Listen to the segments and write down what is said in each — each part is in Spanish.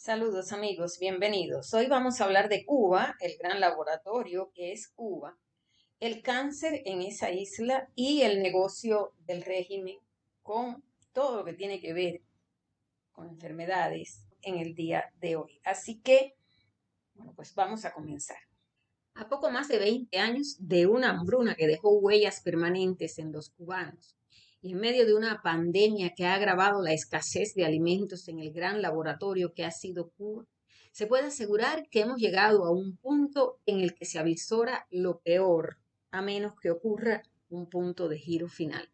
Saludos amigos, bienvenidos. Hoy vamos a hablar de Cuba, el gran laboratorio que es Cuba, el cáncer en esa isla y el negocio del régimen con todo lo que tiene que ver con enfermedades en el día de hoy. Así que, bueno, pues vamos a comenzar. A poco más de 20 años de una hambruna que dejó huellas permanentes en los cubanos y en medio de una pandemia que ha agravado la escasez de alimentos en el gran laboratorio que ha sido Cuba, se puede asegurar que hemos llegado a un punto en el que se avisora lo peor, a menos que ocurra un punto de giro final.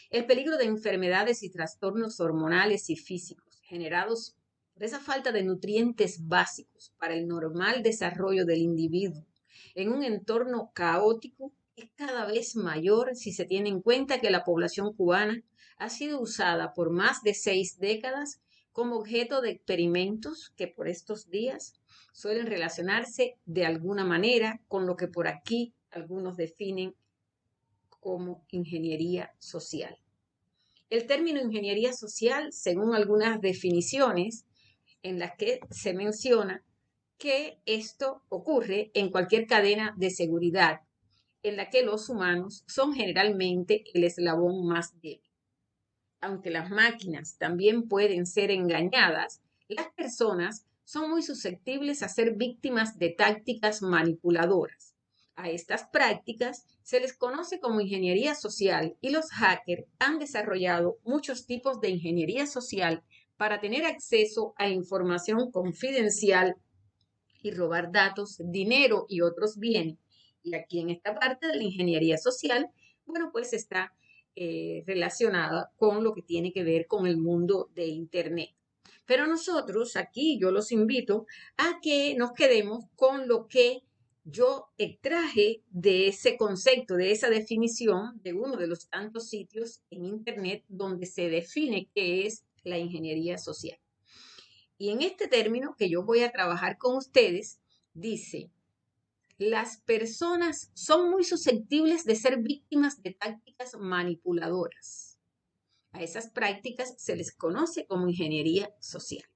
El peligro de enfermedades y trastornos hormonales y físicos generados por esa falta de nutrientes básicos para el normal desarrollo del individuo en un entorno caótico es cada vez mayor si se tiene en cuenta que la población cubana ha sido usada por más de 6 décadas como objeto de experimentos que por estos días suelen relacionarse de alguna manera con lo que por aquí algunos definen como ingeniería social. El término ingeniería social, según algunas definiciones en las que se menciona que esto ocurre en cualquier cadena de seguridad en la que los humanos son generalmente el eslabón más débil. Aunque las máquinas también pueden ser engañadas, las personas son muy susceptibles a ser víctimas de tácticas manipuladoras. A estas prácticas se les conoce como ingeniería social y los hackers han desarrollado muchos tipos de ingeniería social para tener acceso a información confidencial y robar datos, dinero y otros bienes. Y aquí en esta parte de la ingeniería social, bueno, pues está relacionada con lo que tiene que ver con el mundo de Internet. Pero nosotros aquí yo los invito a que nos quedemos con lo que yo extraje de ese concepto, de esa definición de uno de los tantos sitios en Internet donde se define qué es la ingeniería social. Y en este término que yo voy a trabajar con ustedes, dice, las personas son muy susceptibles de ser víctimas de tácticas manipuladoras. A esas prácticas se les conoce como ingeniería social.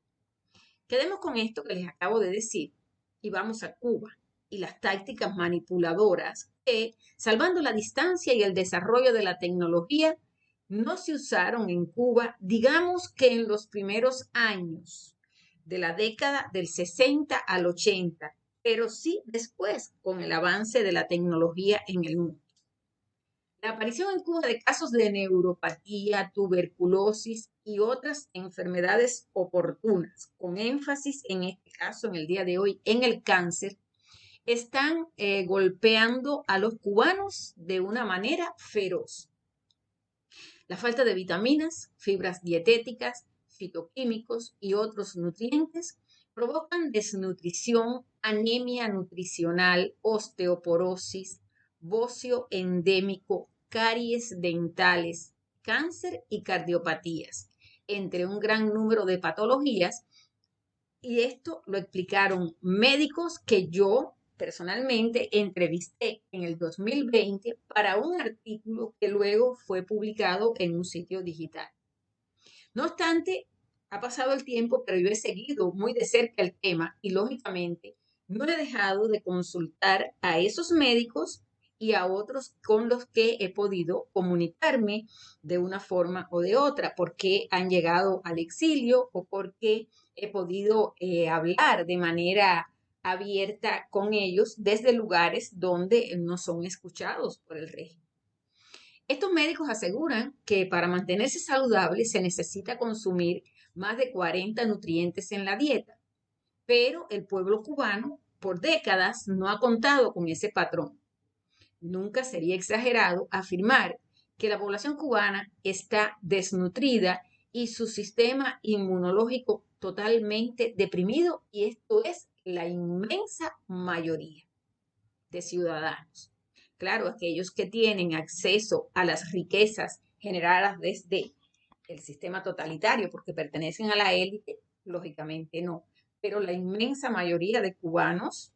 Quedemos con esto que les acabo de decir y vamos a Cuba y las tácticas manipuladoras que, salvando la distancia y el desarrollo de la tecnología, no se usaron en Cuba, digamos que en los primeros años de la década del 60 al 80, pero sí después con el avance de la tecnología en el mundo. La aparición en Cuba de casos de neuropatía, tuberculosis y otras enfermedades oportunas, con énfasis en este caso, en el día de hoy, en el cáncer, están golpeando a los cubanos de una manera feroz. La falta de vitaminas, fibras dietéticas, fitoquímicos y otros nutrientes provocan desnutrición, anemia nutricional, osteoporosis, bocio endémico, caries dentales, cáncer y cardiopatías, entre un gran número de patologías. Y esto lo explicaron médicos que yo personalmente entrevisté en el 2020 para un artículo que luego fue publicado en un sitio digital. No obstante, ha pasado el tiempo, pero yo he seguido muy de cerca el tema y lógicamente no he dejado de consultar a esos médicos y a otros con los que he podido comunicarme de una forma o de otra, porque han llegado al exilio o porque he podido hablar de manera abierta con ellos desde lugares donde no son escuchados por el régimen. Estos médicos aseguran que para mantenerse saludable se necesita consumir más de 40 nutrientes en la dieta, pero el pueblo cubano por décadas no ha contado con ese patrón. Nunca sería exagerado afirmar que la población cubana está desnutrida y su sistema inmunológico totalmente deprimido, y esto es la inmensa mayoría de ciudadanos. Claro, aquellos que tienen acceso a las riquezas generadas desde el sistema totalitario, porque pertenecen a la élite, lógicamente no. Pero la inmensa mayoría de cubanos,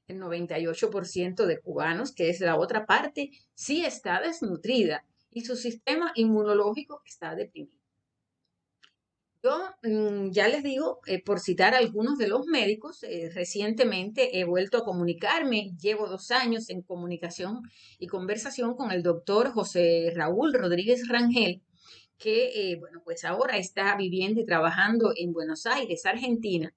el 98% de cubanos, que es la otra parte, sí está desnutrida y su sistema inmunológico está deprimido. Yo ya les digo, por citar algunos de los médicos, recientemente he vuelto a comunicarme, llevo 2 años en comunicación y conversación con el doctor José Raúl Rodríguez Rangel, que, bueno, pues ahora está viviendo y trabajando en Buenos Aires, Argentina,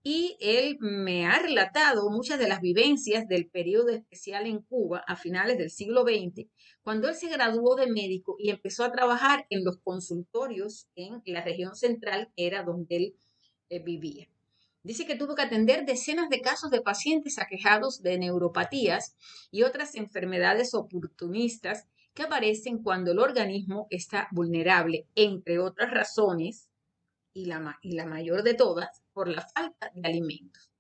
y él me ha relatado muchas de las vivencias del periodo especial en Cuba a finales del siglo XX, cuando él se graduó de médico y empezó a trabajar en los consultorios en la región central, que era donde él vivía. Dice que tuvo que atender decenas de casos de pacientes aquejados de neuropatías y otras enfermedades oportunistas que aparecen cuando el organismo está vulnerable, entre otras razones, y la mayor de todas, por la falta de alimentos.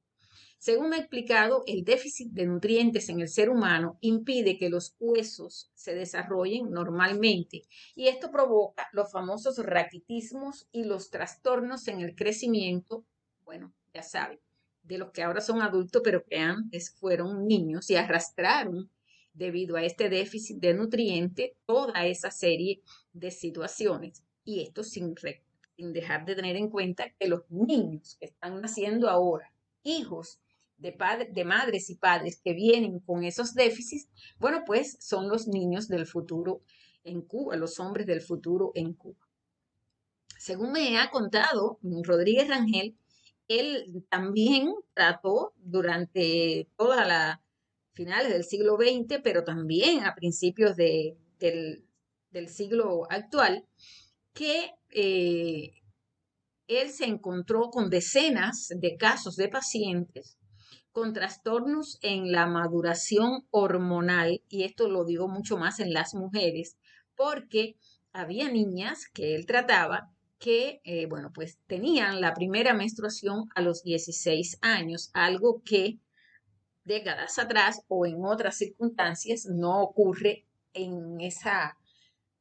Según me ha explicado, el déficit de nutrientes en el ser humano impide que los huesos se desarrollen normalmente y esto provoca los famosos raquitismos y los trastornos en el crecimiento, bueno, ya saben, de los que ahora son adultos pero que antes fueron niños y arrastraron debido a este déficit de nutrientes toda esa serie de situaciones y esto sin dejar de tener en cuenta que los niños que están naciendo ahora, hijos de madres y padres que vienen con esos déficits, bueno, pues son los niños del futuro en Cuba, los hombres del futuro en Cuba. Según me ha contado Rodríguez Rangel, él también trató durante todas las finales del siglo XX, pero también a principios del siglo actual, que él se encontró con decenas de casos de pacientes con trastornos en la maduración hormonal, y esto lo digo mucho más en las mujeres, porque había niñas que él trataba que, bueno, pues tenían la primera menstruación a los 16 años, algo que décadas atrás o en otras circunstancias no ocurre en esa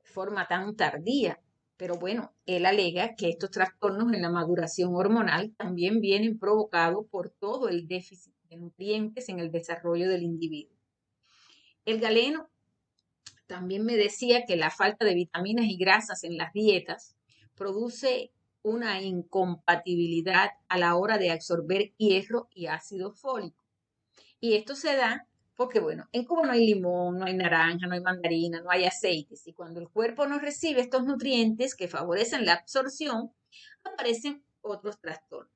forma tan tardía. Pero bueno, él alega que estos trastornos en la maduración hormonal también vienen provocados por todo el déficit de nutrientes en el desarrollo del individuo. El galeno también me decía que la falta de vitaminas y grasas en las dietas produce una incompatibilidad a la hora de absorber hierro y ácido fólico. Y esto se da porque, bueno, en Cuba no hay limón, no hay naranja, no hay mandarina, no hay aceites. Y cuando el cuerpo no recibe estos nutrientes que favorecen la absorción, aparecen otros trastornos.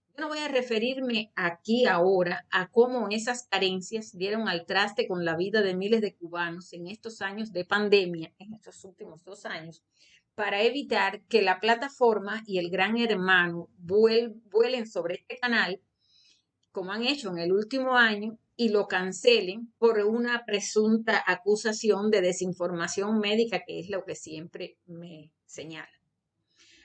Yo no voy a referirme aquí ahora a cómo esas carencias dieron al traste con la vida de miles de cubanos en estos años de pandemia, en estos últimos 2 años, para evitar que la plataforma y el gran hermano vuelen sobre este canal como han hecho en el último año, y lo cancelen por una presunta acusación de desinformación médica, que es lo que siempre me señala.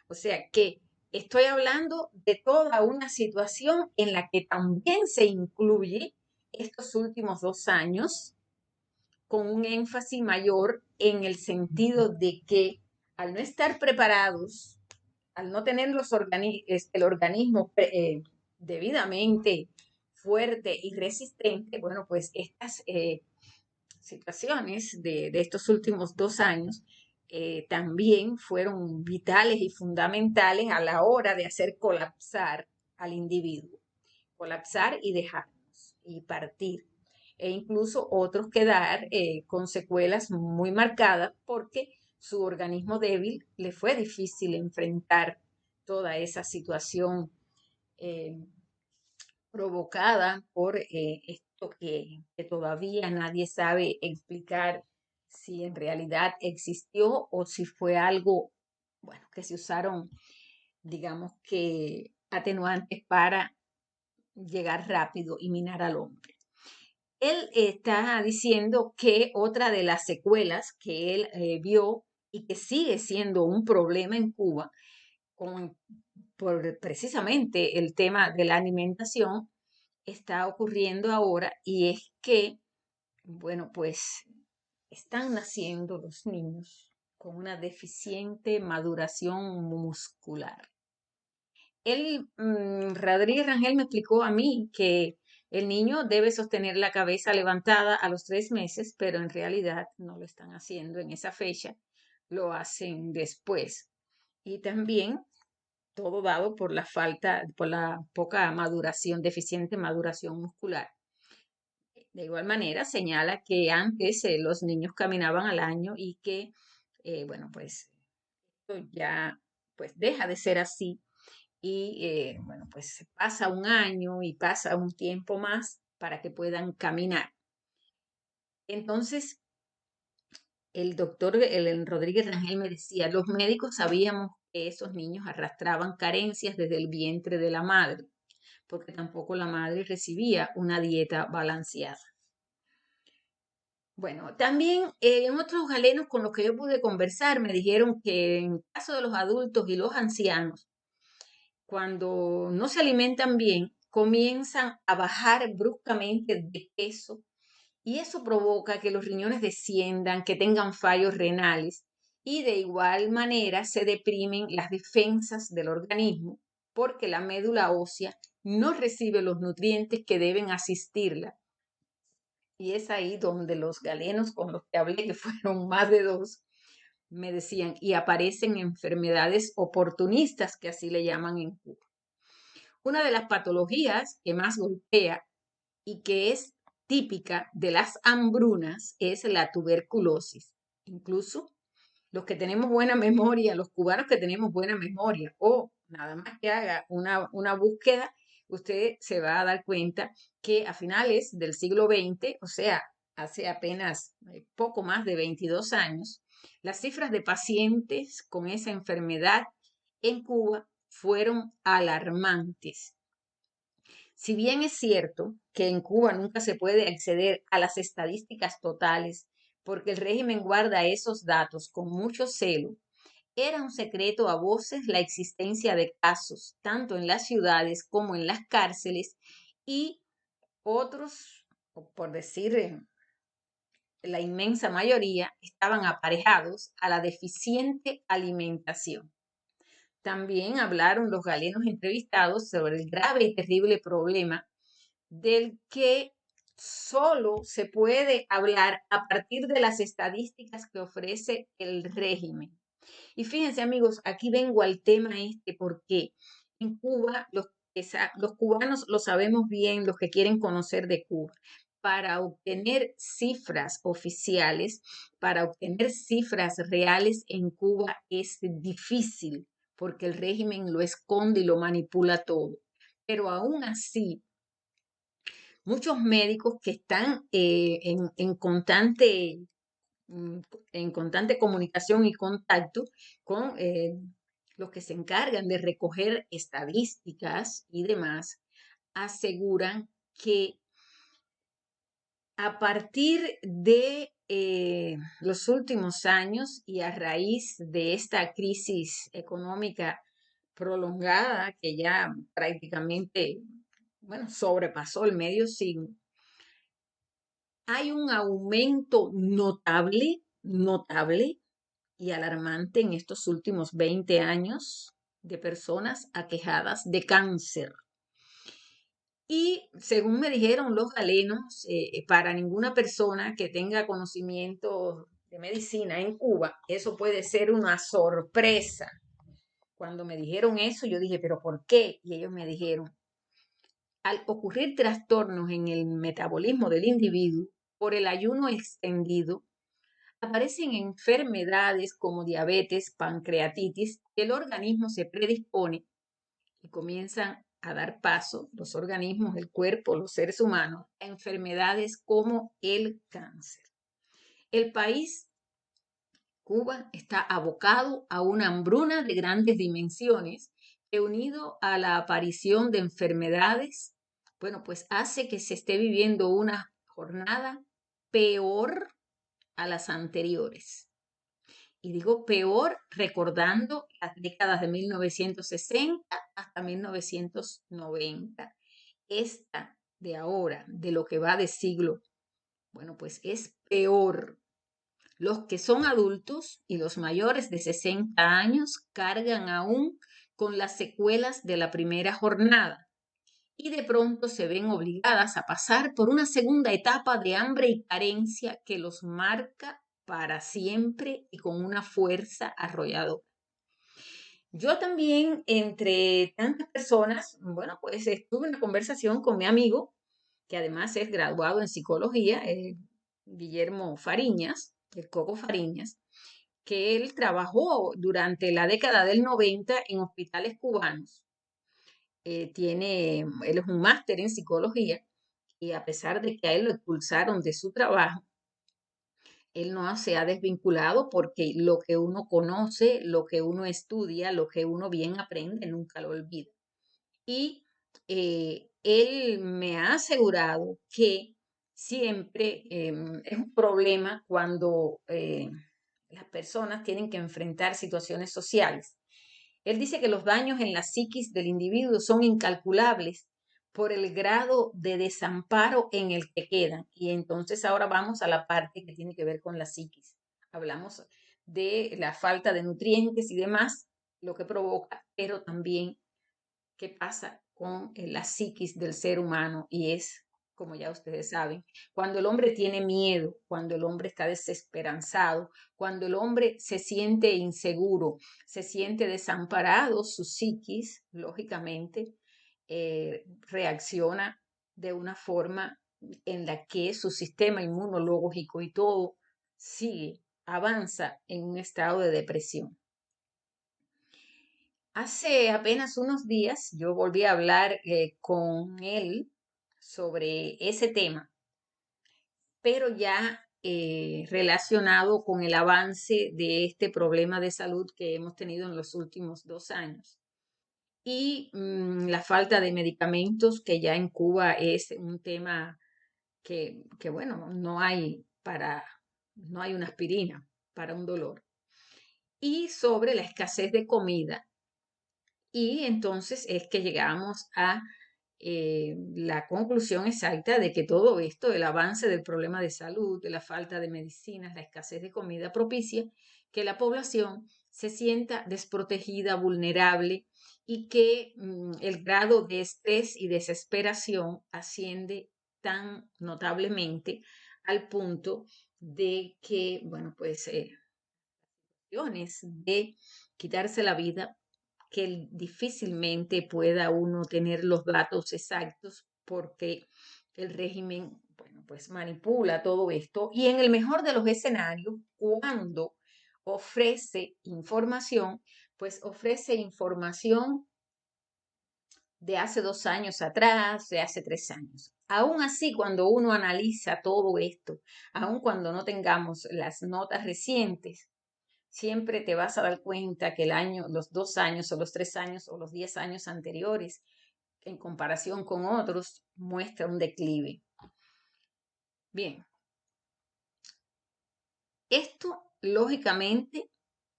O sea que estoy hablando de toda una situación en la que también se incluye estos últimos 2 años con un énfasis mayor en el sentido de que al no estar preparados, al no tener el organismo debidamente fuerte y resistente, bueno, pues estas situaciones de estos últimos 2 años también fueron vitales y fundamentales a la hora de hacer colapsar al individuo, colapsar y dejarnos y partir, e incluso otros quedar con secuelas muy marcadas porque su organismo débil le fue difícil enfrentar toda esa situación eh, provocada por esto que todavía nadie sabe explicar si en realidad existió o si fue algo, bueno, que se usaron, digamos que atenuantes para llegar rápido y minar al hombre. Él está diciendo que otra de las secuelas que él vio y que sigue siendo un problema en Cuba, por precisamente el tema de la alimentación, está ocurriendo ahora y es que, bueno, pues están naciendo los niños con una deficiente maduración muscular. Rodríguez Rangel me explicó a mí que el niño debe sostener la cabeza levantada a los 3 meses, pero en realidad no lo están haciendo en esa fecha, lo hacen después. Y también todo dado por la falta, por la poca maduración, deficiente maduración muscular. De igual manera, señala que antes los niños caminaban al año y que, bueno, pues esto ya pues deja de ser así y, bueno, pues pasa un año y pasa un tiempo más para que puedan caminar. Entonces, el doctor Rodríguez Rangel me decía, los médicos sabíamos que esos niños arrastraban carencias desde el vientre de la madre, porque tampoco la madre recibía una dieta balanceada. Bueno, también en otros galenos con los que yo pude conversar me dijeron que en el caso de los adultos y los ancianos, cuando no se alimentan bien, comienzan a bajar bruscamente de peso y eso provoca que los riñones desciendan, que tengan fallos renales y de igual manera se deprimen las defensas del organismo porque la médula ósea no recibe los nutrientes que deben asistirla. Y es ahí donde los galenos con los que hablé, que fueron más de dos, me decían, y aparecen enfermedades oportunistas, que así le llaman en Cuba. Una de las patologías que más golpea y que es típica de las hambrunas es la tuberculosis. Incluso los que tenemos buena memoria, los cubanos que tenemos buena memoria, o nada más que haga una búsqueda, usted se va a dar cuenta que a finales del siglo XX, o sea, hace apenas poco más de 22 años, las cifras de pacientes con esa enfermedad en Cuba fueron alarmantes. Si bien es cierto que en Cuba nunca se puede acceder a las estadísticas totales, porque el régimen guarda esos datos con mucho celo, era un secreto a voces la existencia de casos, tanto en las ciudades como en las cárceles, y otros, por decir la inmensa mayoría, estaban aparejados a la deficiente alimentación. También hablaron los galenos entrevistados sobre el grave y terrible problema del que solo se puede hablar a partir de las estadísticas que ofrece el régimen. Y fíjense amigos, aquí vengo al tema este porque en Cuba los cubanos lo sabemos bien, los que quieren conocer de Cuba. Para obtener cifras oficiales, para obtener cifras reales en Cuba es difícil porque el régimen lo esconde y lo manipula todo. Pero aún así, muchos médicos que están mm, en constante comunicación y contacto con los que se encargan de recoger estadísticas y demás, aseguran que a partir de los últimos años y a raíz de esta crisis económica prolongada que ya prácticamente, bueno, sobrepasó el medio siglo, hay un aumento notable y alarmante en estos últimos 20 años de personas aquejadas de cáncer. Y según me dijeron los galenos, para ninguna persona que tenga conocimiento de medicina en Cuba, eso puede ser una sorpresa. Cuando me dijeron eso, yo dije, ¿pero por qué? Y ellos me dijeron, al ocurrir trastornos en el metabolismo del individuo por el ayuno extendido, aparecen enfermedades como diabetes, pancreatitis, que el organismo se predispone y comienzan a dar paso, los organismos, el cuerpo, los seres humanos, a enfermedades como el cáncer. El país, Cuba, está abocado a una hambruna de grandes dimensiones que unido a la aparición de enfermedades, bueno, pues hace que se esté viviendo una jornada peor a las anteriores. Y digo peor recordando las décadas de 1960 hasta 1990. Esta de ahora, de lo que va de siglo, bueno, pues es peor. Los que son adultos y los mayores de 60 años cargan aún con las secuelas de la primera jornada y de pronto se ven obligadas a pasar por una segunda etapa de hambre y carencia que los marca para siempre y con una fuerza arrolladora. Yo también, entre tantas personas, bueno, pues tuve una conversación con mi amigo, que además es graduado en psicología, Guillermo Fariñas, el Coco Fariñas, que él trabajó durante la década del 90 en hospitales cubanos. Él es un máster en psicología y a pesar de que a él lo expulsaron de su trabajo, él no se ha desvinculado porque lo que uno conoce, lo que uno estudia, lo que uno bien aprende, nunca lo olvida. Y él me ha asegurado que siempre es un problema cuando las personas tienen que enfrentar situaciones sociales. Él dice que los daños en la psiquis del individuo son incalculables por el grado de desamparo en el que quedan. Y entonces ahora vamos a la parte que tiene que ver con la psiquis. Hablamos de la falta de nutrientes y demás, lo que provoca, pero también qué pasa con la psiquis del ser humano y es, como ya ustedes saben, cuando el hombre tiene miedo, cuando el hombre está desesperanzado, cuando el hombre se siente inseguro, se siente desamparado, su psiquis, lógicamente, reacciona de una forma en la que su sistema inmunológico y todo sigue, avanza en un estado de depresión. Hace apenas unos días yo volví a hablar con él sobre ese tema, pero ya relacionado con el avance de este problema de salud que hemos tenido en los últimos 2 años y la falta de medicamentos que ya en Cuba es un tema que bueno, no hay una aspirina para un dolor. Y sobre la escasez de comida. Y entonces es que llegamos a la conclusión exacta de que todo esto, el avance del problema de salud, de la falta de medicinas, la escasez de comida, propicia que la población se sienta desprotegida, vulnerable y que el grado de estrés y desesperación asciende tan notablemente al punto de que, bueno, pues de quitarse la vida que difícilmente pueda uno tener los datos exactos porque el régimen, bueno, pues manipula todo esto y en el mejor de los escenarios, cuando ofrece información, pues ofrece información de hace 2 años atrás, de hace 3 años. Aún así, cuando uno analiza todo esto, aun cuando no tengamos las notas recientes, siempre te vas a dar cuenta que el año, los 2 años o los 3 años o los 10 años anteriores, en comparación con otros, muestra un declive. Bien, esto lógicamente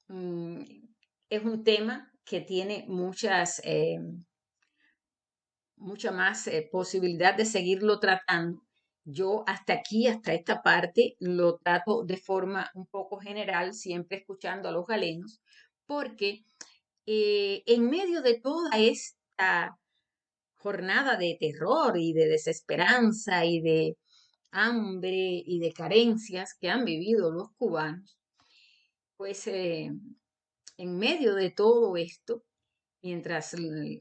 mm, es un tema que tiene mucha más posibilidad de seguirlo tratando. Yo hasta aquí, hasta esta parte, lo trato de forma un poco general, siempre escuchando a los galenos, porque en medio de toda esta jornada de terror y de desesperanza y de hambre y de carencias que han vivido los cubanos, pues en medio de todo esto, mientras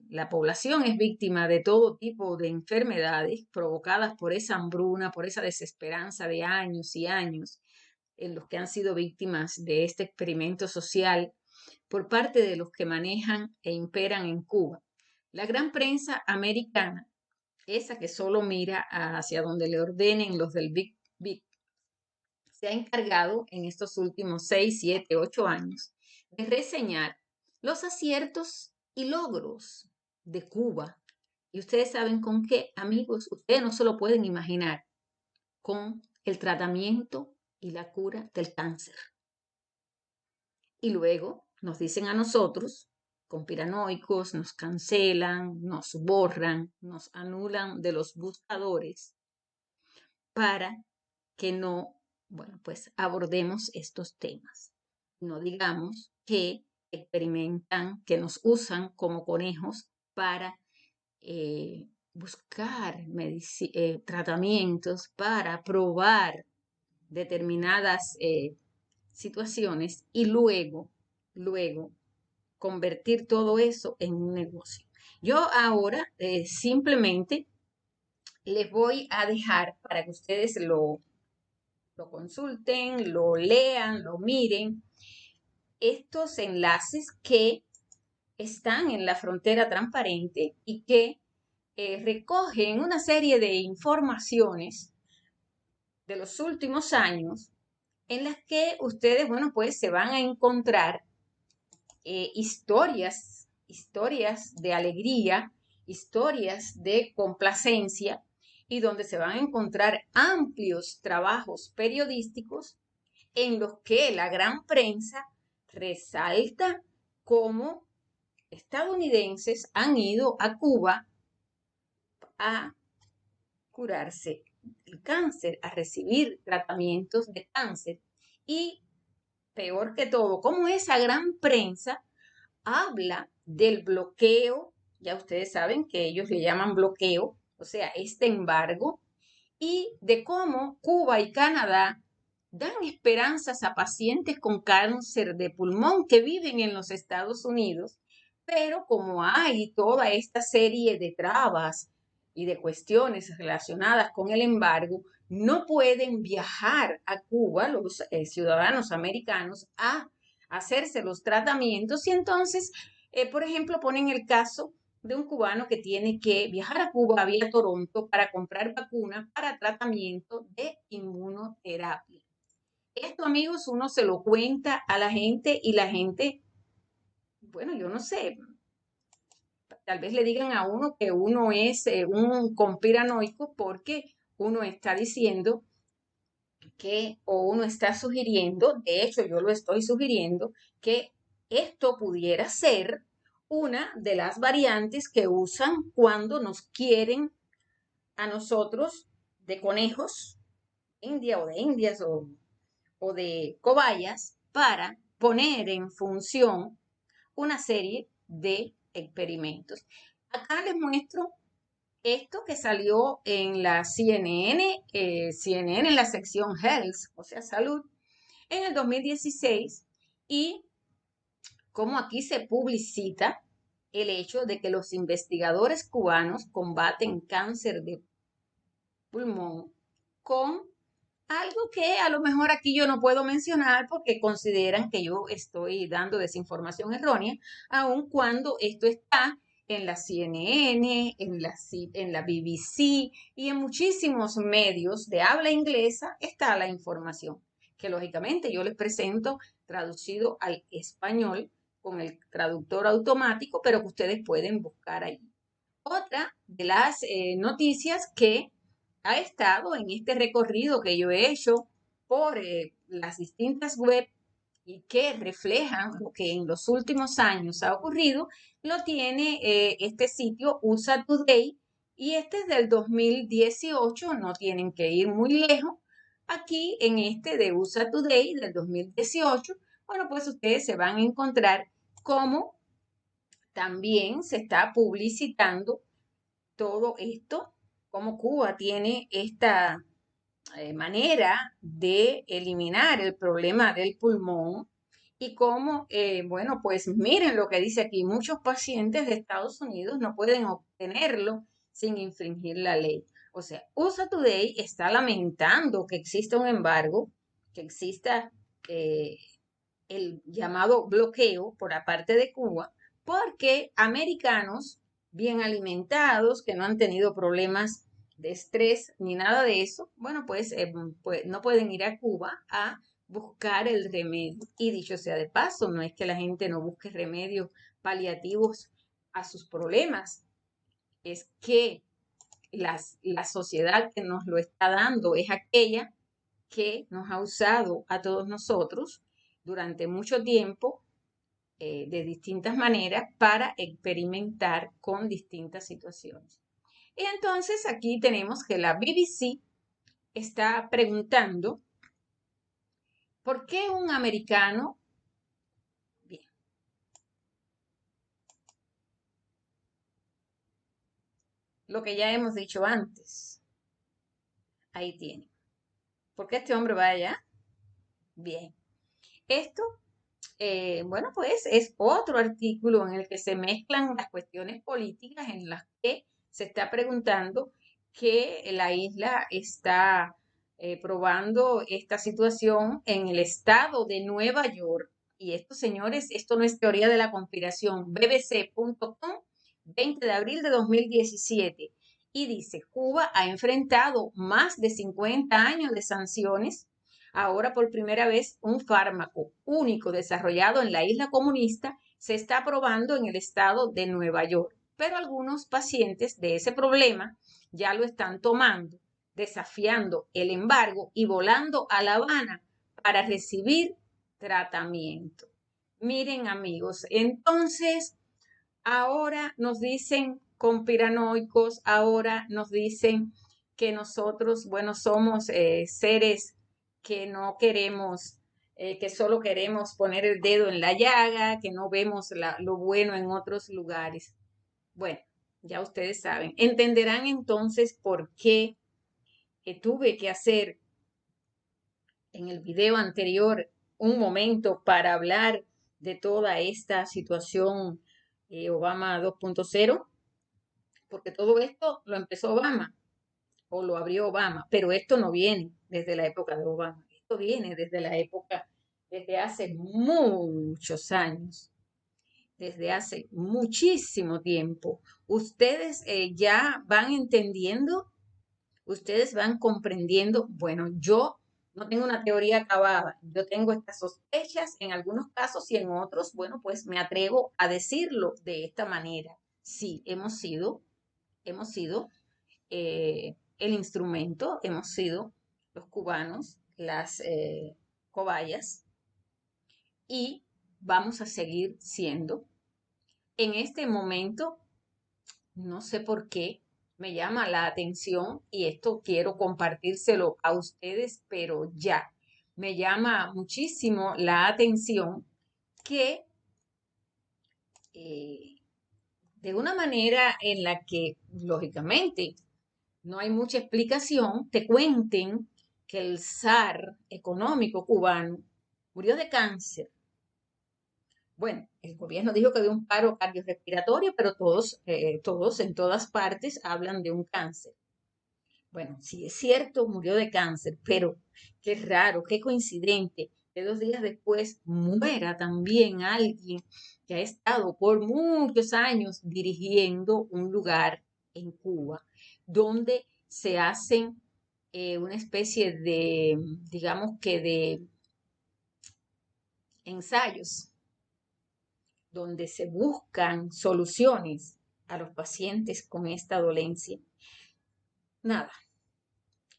la población es víctima de todo tipo de enfermedades provocadas por esa hambruna, por esa desesperanza de años y años, en los que han sido víctimas de este experimento social por parte de los que manejan e imperan en Cuba. La gran prensa americana, esa que solo mira hacia donde le ordenen los del Big Big, se ha encargado en estos últimos 6, 7, 8 años de reseñar los aciertos y logros de Cuba. Y ustedes saben con qué, amigos, ustedes no se lo pueden imaginar, con el tratamiento y la cura del cáncer. Y luego nos dicen a nosotros, conspiranoicos, nos cancelan, nos borran, nos anulan de los buscadores para que no, bueno, pues abordemos estos temas. No digamos que experimentan, que nos usan como conejos para buscar tratamientos, para probar determinadas situaciones y luego convertir todo eso en un negocio. Yo ahora simplemente les voy a dejar para que ustedes lo consulten, lo lean, lo miren, estos enlaces que están en la frontera transparente y que recogen una serie de informaciones de los últimos años en las que ustedes, bueno, pues se van a encontrar historias de alegría, historias de complacencia y donde se van a encontrar amplios trabajos periodísticos en los que la gran prensa resalta cómo estadounidenses han ido a Cuba a curarse el cáncer, a recibir tratamientos de cáncer. Y peor que todo, cómo esa gran prensa habla del bloqueo, ya ustedes saben que ellos le llaman bloqueo, o sea, este embargo, y de cómo Cuba y Canadá dan esperanzas a pacientes con cáncer de pulmón que viven en los Estados Unidos, pero como hay toda esta serie de trabas y de cuestiones relacionadas con el embargo, no pueden viajar a Cuba los ciudadanos americanos a hacerse los tratamientos y entonces, por ejemplo, ponen el caso de un cubano que tiene que viajar a Cuba vía Toronto para comprar vacunas para tratamiento de inmunoterapia. Esto, amigos, uno se lo cuenta a la gente y la gente, bueno, yo no sé, tal vez le digan a uno que uno es un conspiranoico porque uno está diciendo que, o uno está sugiriendo, de hecho yo lo estoy sugiriendo, que esto pudiera ser una de las variantes que usan cuando nos quieren a nosotros de conejos, India o de indias o de cobayas, para poner en función una serie de experimentos. Acá les muestro esto que salió en la CNN, CNN en la sección Health, o sea, salud, en el 2016 y cómo aquí se publicita el hecho de que los investigadores cubanos combaten cáncer de pulmón con algo que a lo mejor aquí yo no puedo mencionar porque consideran que yo estoy dando desinformación errónea, aun cuando esto está en la CNN, en la BBC y en muchísimos medios de habla inglesa está la información, que lógicamente yo les presento traducido al español con el traductor automático, pero que ustedes pueden buscar ahí. Otra de las noticias que ha estado en este recorrido que yo he hecho por las distintas web y que reflejan lo que en los últimos años ha ocurrido, lo tiene este sitio USA Today y este es del 2018, no tienen que ir muy lejos. Aquí en este de USA Today del 2018, bueno, pues ustedes se van a encontrar cómo también se está publicitando todo esto, cómo Cuba tiene esta manera de eliminar el problema del pulmón y cómo, bueno, pues miren lo que dice aquí, muchos pacientes de Estados Unidos no pueden obtenerlo sin infringir la ley. O sea, USA Today está lamentando que exista un embargo, que exista eh, el llamado bloqueo por la parte de Cuba, porque americanos bien alimentados, que no han tenido problemas de estrés ni nada de eso, bueno, pues no pueden ir a Cuba a buscar el remedio. Y dicho sea de paso, no es que la gente no busque remedios paliativos a sus problemas, es que la sociedad que nos lo está dando es aquella que nos ha usado a todos nosotros durante mucho tiempo de distintas maneras para experimentar con distintas situaciones. Y entonces aquí tenemos que la BBC está preguntando, ¿por qué un americano? Bien, lo que ya hemos dicho antes, ahí tiene. ¿Por qué este hombre va allá? Bien, esto bueno, pues es otro artículo en el que se mezclan las cuestiones políticas en las que se está preguntando que la isla está probando esta situación en el estado de Nueva York. Y esto, señores, esto no es teoría de la conspiración. BBC.com, 20 de abril de 2017. Y dice, Cuba ha enfrentado más de 50 años de sanciones. Ahora, por primera vez, un fármaco único desarrollado en la isla comunista se está probando en el estado de Nueva York, pero algunos pacientes de ese problema ya lo están tomando, desafiando el embargo y volando a La Habana para recibir tratamiento. Miren, amigos, entonces ahora nos dicen conspiranoicos, ahora nos dicen que nosotros, bueno, somos seres que no queremos, que solo queremos poner el dedo en la llaga, que no vemos lo bueno en otros lugares. Bueno, ya ustedes saben. Entenderán entonces por qué tuve que hacer en el video anterior un momento para hablar de toda esta situación Obama 2.0, porque todo esto lo empezó Obama o lo abrió Obama, pero esto no viene desde la época de Obama, esto viene desde la época, desde hace muchos años, desde hace muchísimo tiempo. Ustedes ya van entendiendo, ustedes van comprendiendo, bueno, yo no tengo una teoría acabada, yo tengo estas sospechas en algunos casos y en otros, bueno, pues me atrevo a decirlo de esta manera. Sí, hemos sido el instrumento, hemos sido los cubanos, las cobayas, y vamos a seguir siendo. En este momento, no sé por qué, me llama la atención y esto quiero compartírselo a ustedes, pero ya, me llama muchísimo la atención que eh, de una manera en la que, lógicamente, no hay mucha explicación, te cuenten que el zar económico cubano murió de cáncer. Bueno, el gobierno dijo que de un paro cardiorrespiratorio, pero todos en todas partes hablan de un cáncer. Bueno, sí es cierto, murió de cáncer, pero qué raro, qué coincidente que 2 días después muera también alguien que ha estado por muchos años dirigiendo un lugar en Cuba donde se hacen una especie de, digamos que de ensayos, donde se buscan soluciones a los pacientes con esta dolencia. Nada,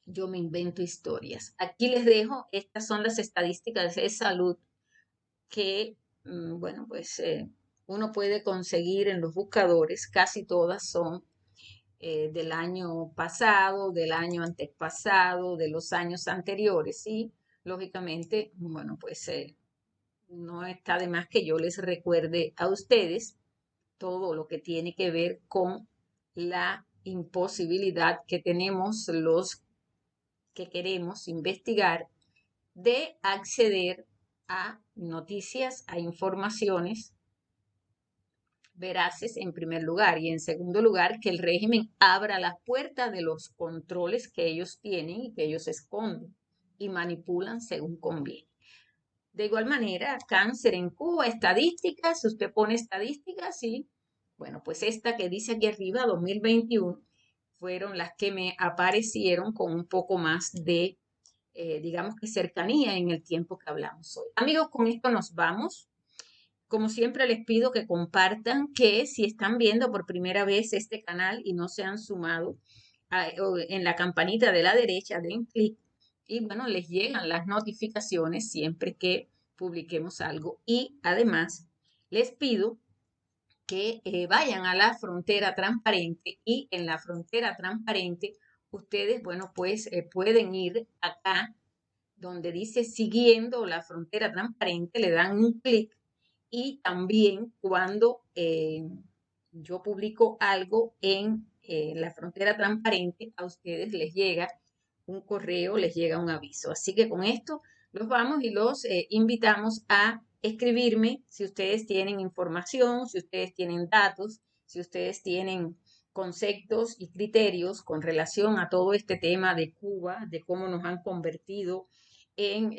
yo me invento historias. Aquí les dejo, estas son las estadísticas de salud que, bueno, pues uno puede conseguir en los buscadores. Casi todas son del año pasado, del año antepasado, de los años anteriores. Y lógicamente, bueno, pues no está de más que yo les recuerde a ustedes todo lo que tiene que ver con la imposibilidad que tenemos los que queremos investigar de acceder a noticias, a informaciones veraces en primer lugar y en segundo lugar que el régimen abra las puertas de los controles que ellos tienen y que ellos esconden y manipulan según conviene. De igual manera, cáncer en Cuba, estadísticas, si usted pone estadísticas, sí, bueno, pues esta que dice aquí arriba, 2021, fueron las que me aparecieron con un poco más de digamos que cercanía en el tiempo que hablamos hoy. Amigos, con esto nos vamos. Como siempre les pido que compartan, que si están viendo por primera vez este canal y no se han sumado en la campanita de la derecha, den clic y bueno, les llegan las notificaciones siempre que publiquemos algo. Y además les pido que vayan a la frontera transparente y en la frontera transparente ustedes, bueno, pues pueden ir acá donde dice siguiendo la frontera transparente, le dan un clic y también cuando yo publico algo en la frontera transparente, a ustedes les llega un correo, les llega un aviso. Así que con esto los vamos y los invitamos a escribirme si ustedes tienen información, si ustedes tienen datos, si ustedes tienen conceptos y criterios con relación a todo este tema de Cuba, de cómo nos han convertido en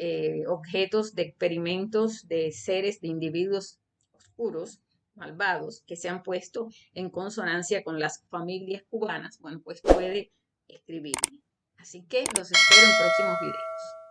objetos de experimentos de seres, de individuos oscuros, malvados, que se han puesto en consonancia con las familias cubanas. Bueno, pues puede escribirme. Así que los espero en próximos videos.